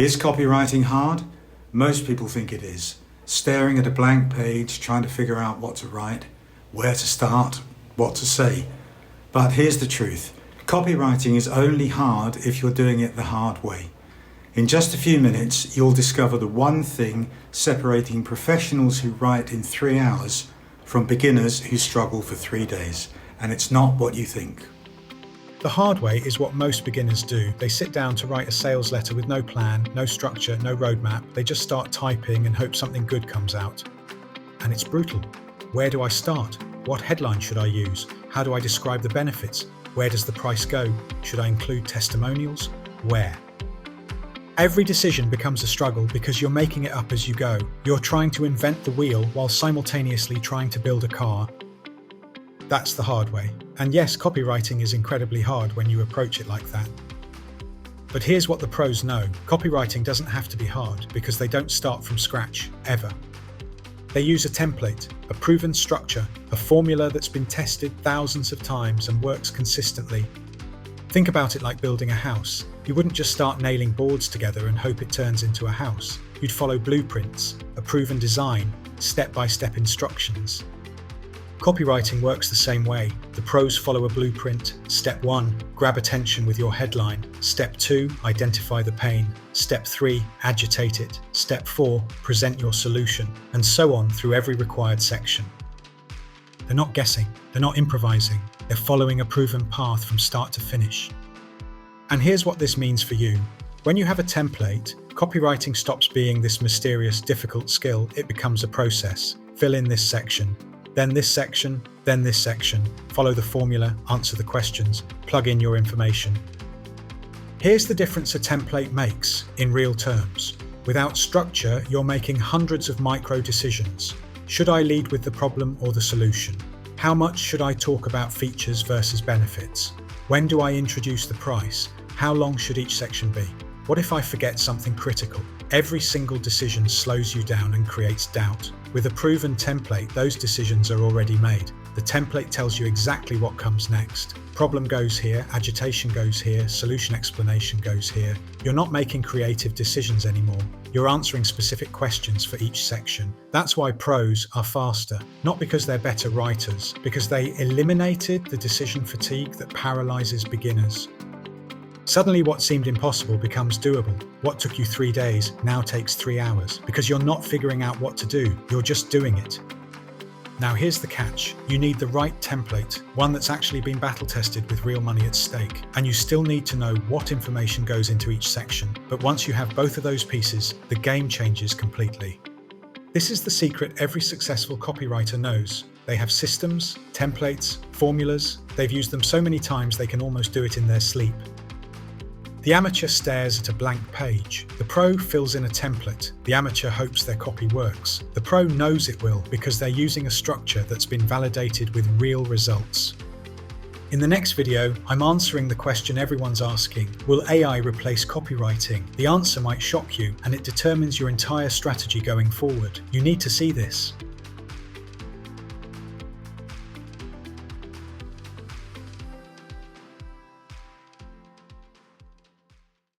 Is copywriting hard? Most people think it is. Staring at a blank page, trying to figure out what to write, where to start, what to say. But here's the truth. Copywriting is only hard if you're doing it the hard way. In just a few minutes, you'll discover the one thing separating professionals who write in 3 hours from beginners who struggle for 3 days. And it's not what you think. The hard way is what most beginners do. They sit down to write a sales letter with no plan, no structure, no roadmap. They just start typing and hope something good comes out. And it's brutal. Where do I start? What headline should I use? How do I describe the benefits? Where does the price go? Should I include testimonials? Where? Every decision becomes a struggle because you're making it up as you go. You're trying to invent the wheel while simultaneously trying to build a car. That's the hard way. And yes, copywriting is incredibly hard when you approach it like that. But here's what the pros know. Copywriting doesn't have to be hard because they don't start from scratch, ever. They use a template, a proven structure, a formula that's been tested thousands of times and works consistently. Think about it like building a house. You wouldn't just start nailing boards together and hope it turns into a house. You'd follow blueprints, a proven design, step-by-step instructions. Copywriting works the same way. The pros follow a blueprint. Step 1, grab attention with your headline. Step 2, identify the pain. Step 3, agitate it. Step 4, present your solution, and so on through every required section. They're not guessing, they're not improvising, they're following a proven path from start to finish. And here's what this means for you. When you have a template, copywriting stops being this mysterious, difficult skill. It becomes a process. Fill in this section, then this section, then this section. Follow the formula, answer the questions, plug in your information. Here's the difference a template makes in real terms. Without structure, you're making hundreds of micro decisions. Should I lead with the problem or the solution? How much should I talk about features versus benefits? When do I introduce the price? How long should each section be? What if I forget something critical? Every single decision slows you down and creates doubt. With a proven template, those decisions are already made. The template tells you exactly what comes next. Problem goes here, agitation goes here, solution explanation goes here. You're not making creative decisions anymore. You're answering specific questions for each section. That's why pros are faster, not because they're better writers, because they eliminated the decision fatigue that paralyzes beginners. Suddenly what seemed impossible becomes doable. What took you 3 days now takes 3 hours because you're not figuring out what to do, you're just doing it. Now here's the catch. You need the right template, one that's actually been battle tested with real money at stake. And you still need to know what information goes into each section. But once you have both of those pieces, the game changes completely. This is the secret every successful copywriter knows. They have systems, templates, formulas. They've used them so many times they can almost do it in their sleep. The amateur stares at a blank page. The pro fills in a template. The amateur hopes their copy works. The pro knows it will because they're using a structure that's been validated with real results. In the next video, I'm answering the question everyone's asking. Will AI replace copywriting? The answer might shock you, and it determines your entire strategy going forward. You need to see this.